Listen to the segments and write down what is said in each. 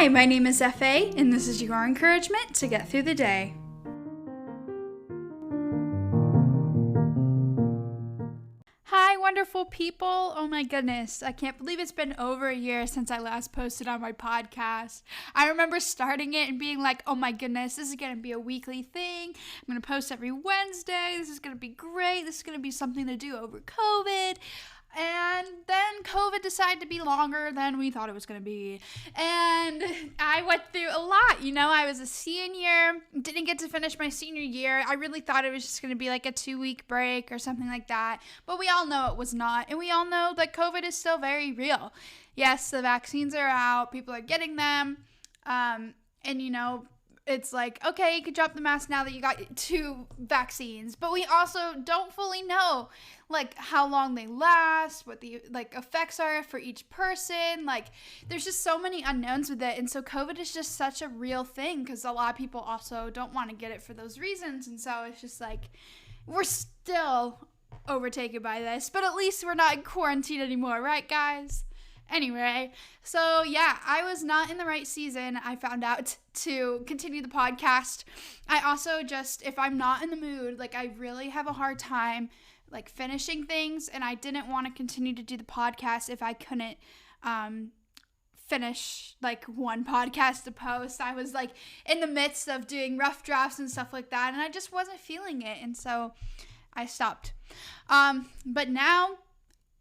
Hi, my name is F.A., and this is your encouragement to get through the day. Hi, wonderful people. Oh my goodness. I can't believe it's been over a year since I last posted on my podcast. I remember starting it and being like, oh my goodness, this is going to be a weekly thing. I'm going to post every Wednesday. This is going to be great. This is going to be something to do over COVID. And then COVID decided to be longer than we thought it was going to be. And I went through a lot. I was a senior, didn't get to finish my senior year. I really thought it was just going to be like a 2-week break or something like that. But we all know it was not. And we all know that COVID is still very real. Yes, the vaccines are out. People are getting them. It's like, okay, you could drop the mask now that you got 2 vaccines. But we also don't fully know, how long they last, what the, effects are for each person. There's just so many unknowns with it. And so COVID is just such a real thing because a lot of people also don't want to get it for those reasons. And so it's just we're still overtaken by this. But at least we're not in quarantine anymore, right, guys? Anyway, so yeah, I was not in the right season, I found out, to continue the podcast. I also if I'm not in the mood, I really have a hard time, finishing things, and I didn't want to continue to do the podcast if I couldn't, finish, one podcast to post. I was, in the midst of doing rough drafts and stuff like that, and I just wasn't feeling it, and so I stopped. But now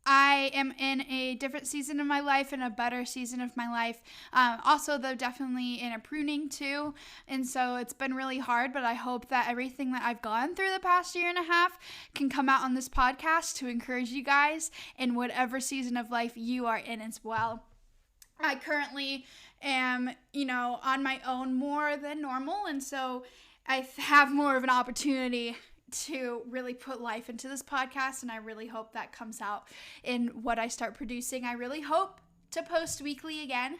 I am in a different season of my life and a better season of my life. Also, though, definitely in a pruning too. And so it's been really hard, but I hope that everything that I've gone through the past year and a half can come out on this podcast to encourage you guys in whatever season of life you are in as well. I currently am, on my own more than normal. And so I have more of an opportunity to really put life into this podcast, and I really hope that comes out in what I start producing. I really hope to post weekly again.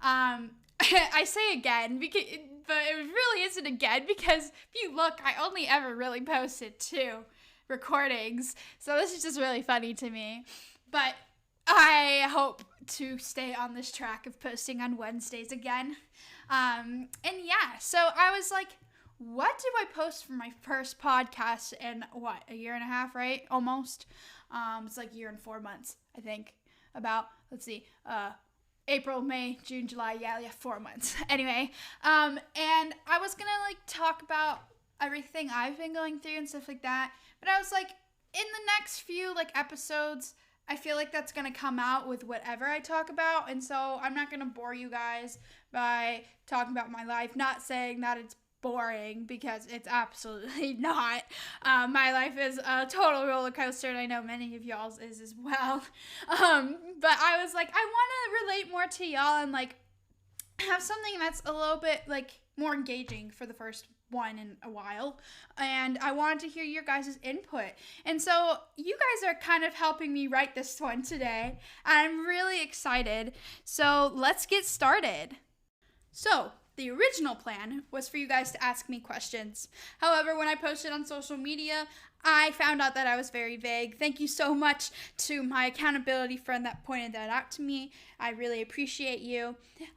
I say again, but it really isn't again, because if you look, I only ever really posted 2 recordings, so this is just really funny to me. But I hope to stay on this track of posting on Wednesdays again. So I was like, what do I post for my first podcast in, a year and a half, right? Almost. It's a year and 4 months, I think. About, April, May, June, July. Yeah, 4 months. Anyway, and I was going to, talk about everything I've been going through and stuff like that. But I was in the next few, episodes, I feel like that's going to come out with whatever I talk about. And so I'm not going to bore you guys by talking about my life. Not saying that it's boring, because it's absolutely not. My life is a total roller coaster, and I know many of y'all's is as well. But I was I want to relate more to y'all and have something that's a little bit more engaging for the first one in a while, and I wanted to hear your guys' input. And so you guys are kind of helping me write this one today, and I'm really excited. So let's get started. So the original plan was for you guys to ask me questions. However, when I posted on social media, I found out that I was very vague. Thank you so much to my accountability friend that pointed that out to me. I really appreciate you.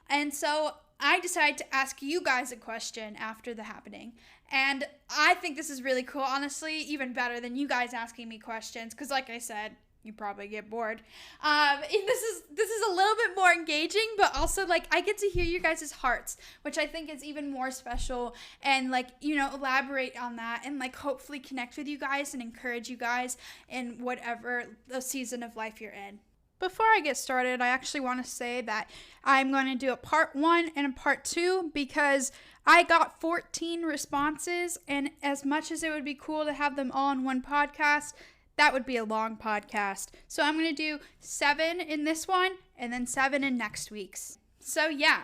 And so I decided to ask you guys a question after the happening. And I think this is really cool, honestly, even better than you guys asking me questions, because like I said, you probably get bored. This is a little bit more engaging, but also I get to hear you guys' hearts, which I think is even more special, and elaborate on that, and hopefully connect with you guys and encourage you guys in whatever the season of life you're in. Before I get started, I actually want to say that I'm going to do a part 1 and a part 2, because I got 14 responses, and as much as it would be cool to have them all in one podcast, that would be a long podcast. So I'm going to do 7 in this one and then 7 in next week's. So yeah,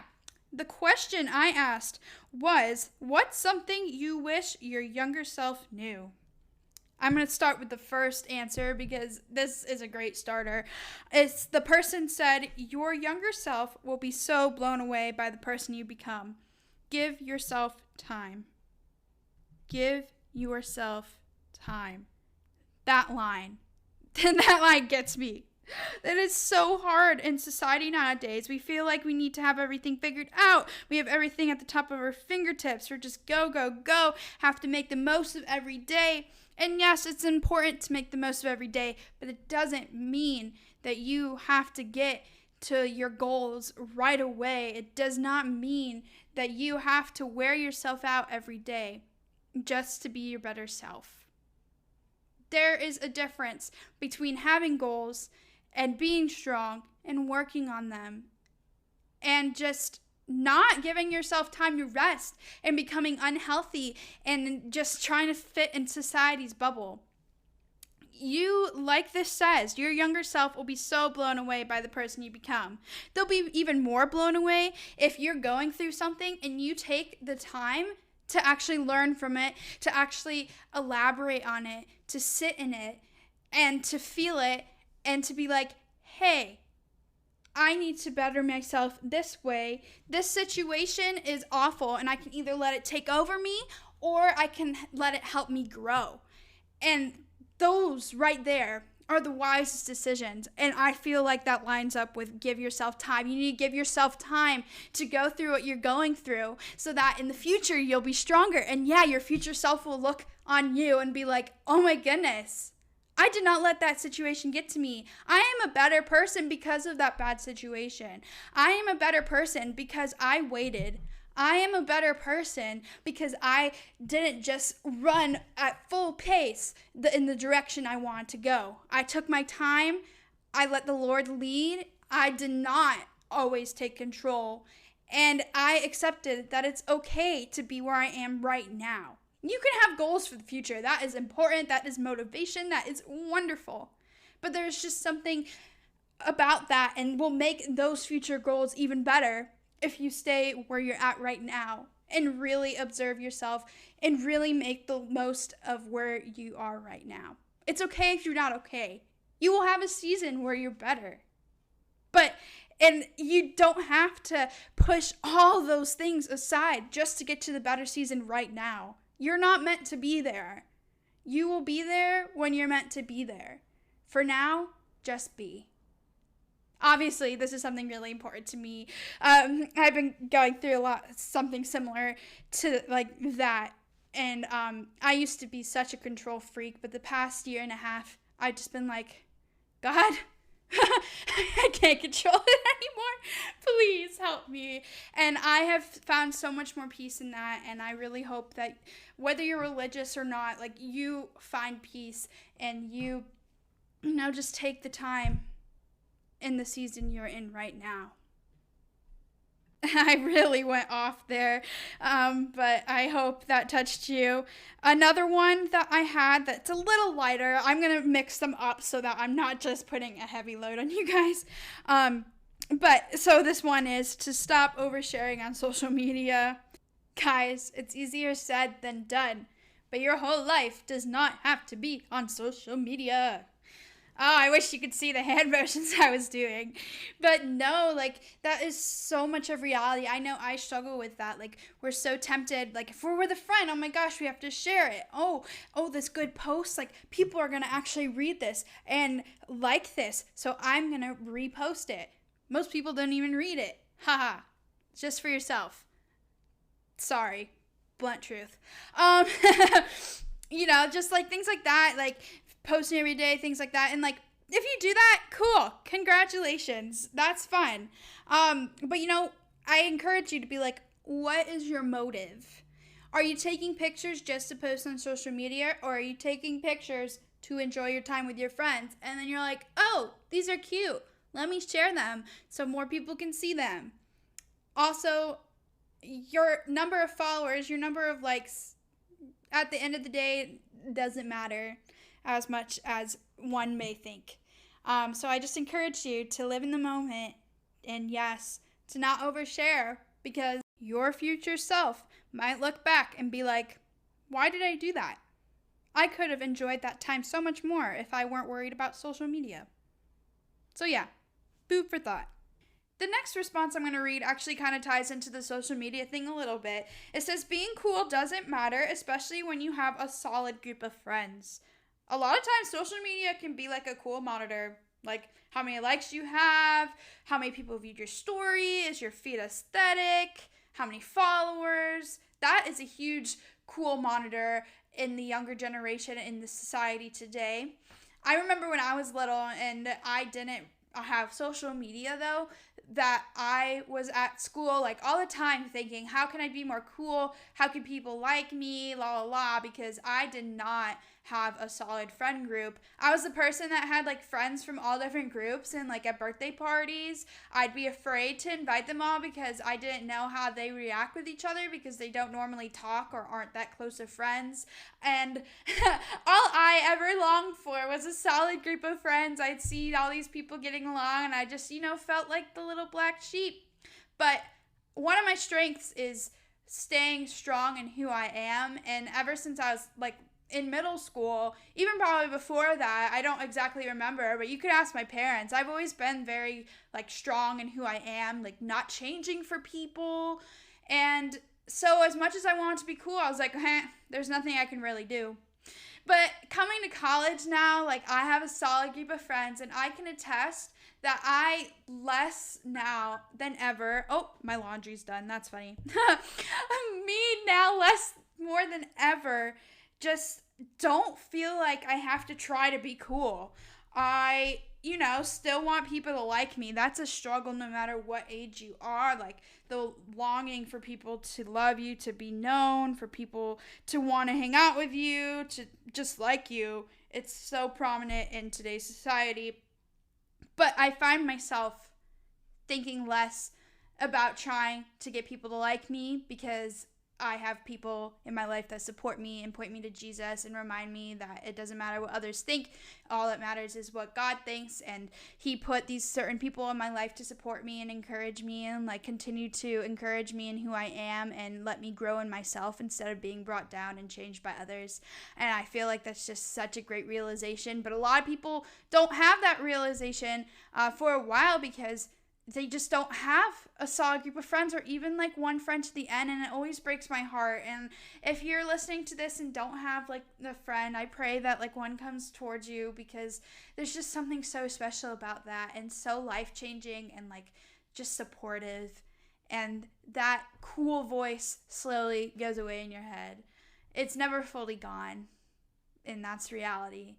the question I asked was, what's something you wish your younger self knew? I'm going to start with the first answer because this is a great starter. It's the person said, your younger self will be so blown away by the person you become. Give yourself time. Give yourself time. That line gets me. It is so hard in society nowadays. We feel like we need to have everything figured out. We have everything at the top of our fingertips. We're just go, go, go. Have to make the most of every day. And yes, it's important to make the most of every day, but it doesn't mean that you have to get to your goals right away. It does not mean that you have to wear yourself out every day just to be your better self. There is a difference between having goals and being strong and working on them and just not giving yourself time to rest and becoming unhealthy and just trying to fit in society's bubble. You, like this says, your younger self will be so blown away by the person you become. They'll be even more blown away if you're going through something and you take the time to actually learn from it, to actually elaborate on it, to sit in it, and to feel it, and to be like, hey, I need to better myself this way. This situation is awful, and I can either let it take over me, or I can let it help me grow. And those right there are the wisest decisions. And I feel like that lines up with give yourself time. You need to give yourself time to go through what you're going through so that in the future you'll be stronger. And yeah, your future self will look on you and be like, oh my goodness, I did not let that situation get to me. I am a better person because of that bad situation. I am a better person because I waited. I am a better person because I didn't just run at full pace in the direction I wanted to go. I took my time. I let the Lord lead. I did not always take control. And I accepted that it's okay to be where I am right now. You can have goals for the future. That is important. That is motivation. That is wonderful. But there's just something about that and will make those future goals even better if you stay where you're at right now and really observe yourself and really make the most of where you are right now. It's okay if you're not okay. You will have a season where you're better. And you don't have to push all those things aside just to get to the better season right now. You're not meant to be there. You will be there when you're meant to be there. For now, just be. Obviously, this is something really important to me. I've been going through something similar to like that. And I used to be such a control freak, but the past year and a half, I've just been like, God, I can't control it anymore. Please help me. And I have found so much more peace in that. And I really hope that whether you're religious or not, like you find peace and you just take the time in the season you're in right now. I really went off there, but I hope that touched you. Another one that I had that's a little lighter, I'm going to mix them up so that I'm not just putting a heavy load on you guys. So this one is to stop oversharing on social media. Guys, it's easier said than done, but your whole life does not have to be on social media. Oh, I wish you could see the hand motions I was doing. But no, that is so much of reality. I know I struggle with that. We're so tempted. If we're with a friend, oh my gosh, we have to share it. Oh, this good post. People are going to actually read this and like this. So I'm going to repost it. Most people don't even read it. Haha. It's just for yourself. Sorry. Blunt truth. Just things like that. Posting every day, things like that. And if you do that, cool. Congratulations. That's fun. But I encourage you to be what is your motive? Are you taking pictures just to post on social media, or are you taking pictures to enjoy your time with your friends? And then you're like, oh, these are cute. Let me share them so more people can see them. Also, your number of followers, your number of likes, at the end of the day, doesn't matter as much as one may think. So I just encourage you to live in the moment, and yes, to not overshare, because your future self might look back and be like, why did I do that? I could have enjoyed that time so much more if I weren't worried about social media. So yeah, food for thought. The next response I'm going to read actually kind of ties into the social media thing a little bit. It says, being cool doesn't matter, especially when you have a solid group of friends. A lot of times social media can be like a cool monitor, Like how many likes you have, how many people viewed your story, is your feed aesthetic, how many followers. That is a huge, cool monitor in the younger generation in the society today. I remember when I was little and I didn't have social media though, that I was at school like all the time thinking, how can I be more cool? How can people like me? La la la, because I did not have a solid friend group. I was the person that had like friends from all different groups, and like at birthday parties, I'd be afraid to invite them all because I didn't know how they react with each other because they don't normally talk or aren't that close of friends. And all I ever longed for was a solid group of friends. I'd see all these people getting along and I just, felt like the little black sheep. But one of my strengths is staying strong in who I am. And ever since I was like in middle school, even probably before that, I don't exactly remember, but you could ask my parents. I've always been very like strong in who I am, like not changing for people. And so as much as I wanted to be cool, I was like, there's nothing I can really do. But coming to college now, like I have a solid group of friends and I can attest that I less now than ever. Oh, my laundry's done. That's funny. Me now less more than ever just don't feel like I have to try to be cool. I, still want people to like me. That's a struggle no matter what age you are. Like the longing for people to love you, to be known, for people to want to hang out with you, to just like you. It's so prominent in today's society. But I find myself thinking less about trying to get people to like me because I have people in my life that support me and point me to Jesus and remind me that it doesn't matter what others think. All that matters is what God thinks. And he put these certain people in my life to support me and encourage me and like continue to encourage me in who I am and let me grow in myself instead of being brought down and changed by others. And I feel like that's just such a great realization. But a lot of people don't have that realization for a while because they just don't have a solid group of friends or even like one friend to the end, and it always breaks my heart. And if you're listening to this and don't have like a friend, I pray that like one comes towards you because there's just something so special about that and so life-changing and like just supportive, and that cool voice slowly goes away in your head. It's never fully gone, and that's reality.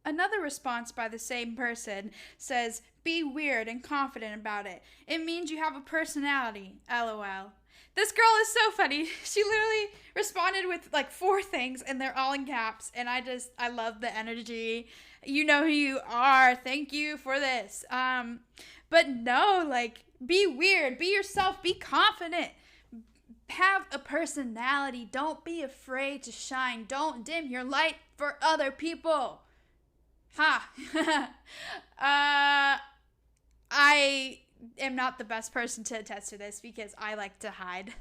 Another response by the same person says, be weird and confident about it. It means you have a personality, LOL. This girl is so funny. She literally responded with like 4 things and they're all in caps. And I love the energy. You know who you are. Thank you for this. But no, like be weird, be yourself, be confident. Have a personality. Don't be afraid to shine. Don't dim your light for other people. I am not the best person to attest to this because I like to hide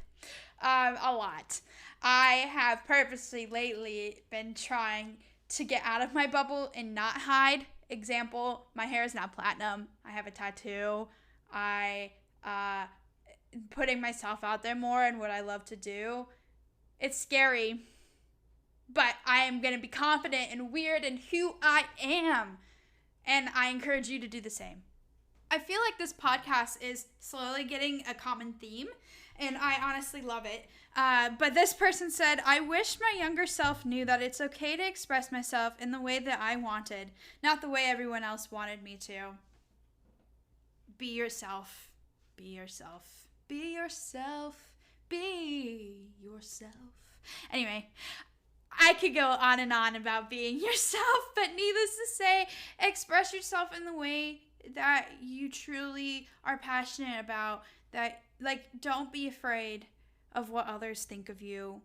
a lot. I have purposely lately been trying to get out of my bubble and not hide. Example, my hair is now platinum. I have a tattoo. Putting myself out there more and what I love to do. It's scary. But I am going to be confident and weird in who I am. And I encourage you to do the same. I feel like this podcast is slowly getting a common theme. And I honestly love it. But this person said, I wish my younger self knew that it's okay to express myself in the way that I wanted. Not the way everyone else wanted me to. Be yourself. Be yourself. Be yourself. Be yourself. Anyway. I could go on and on about being yourself, but needless to say, express yourself in the way that you truly are passionate about. That, like, don't be afraid of what others think of you.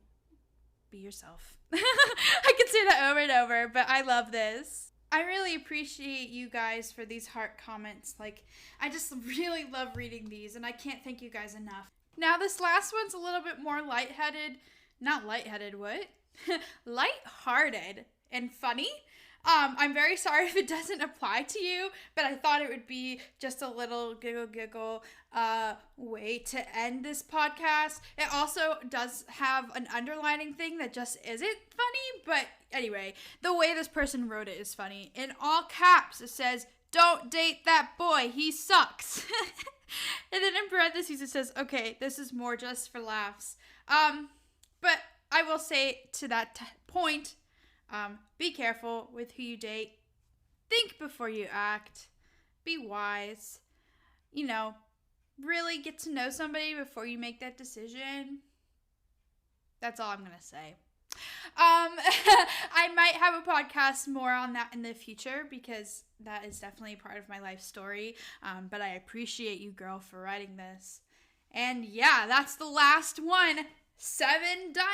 Be yourself. I can say that over and over, but I love this. I really appreciate you guys for these heart comments. Like, I just really love reading these, and I can't thank you guys enough. Now, this last one's a little bit more lightheaded. Not lightheaded, what? Lighthearted and funny. I'm very sorry if it doesn't apply to you, but I thought it would be just a little giggle way to end this podcast. It also does have an underlining thing that just isn't funny, but anyway, the way this person wrote it is funny. In all caps, it says, don't date that boy. He sucks. And then in parentheses it says, okay, this is more just for laughs. But I will say to that point, be careful with who you date. Think before you act. Be wise. You know, really get to know somebody before you make that decision. That's all I'm going to say. I might have a podcast more on that in the future because that is definitely part of my life story. But I appreciate you, girl, for writing this. And yeah, that's the last one. 7 done.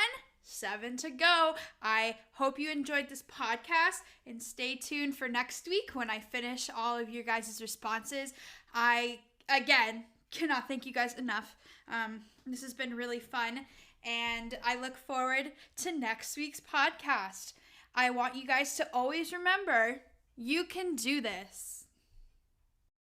7 to go. I hope you enjoyed this podcast and stay tuned for next week when I finish all of your guys' responses. I, again, cannot thank you guys enough. This has been really fun. And I look forward to next week's podcast. I want you guys to always remember, you can do this.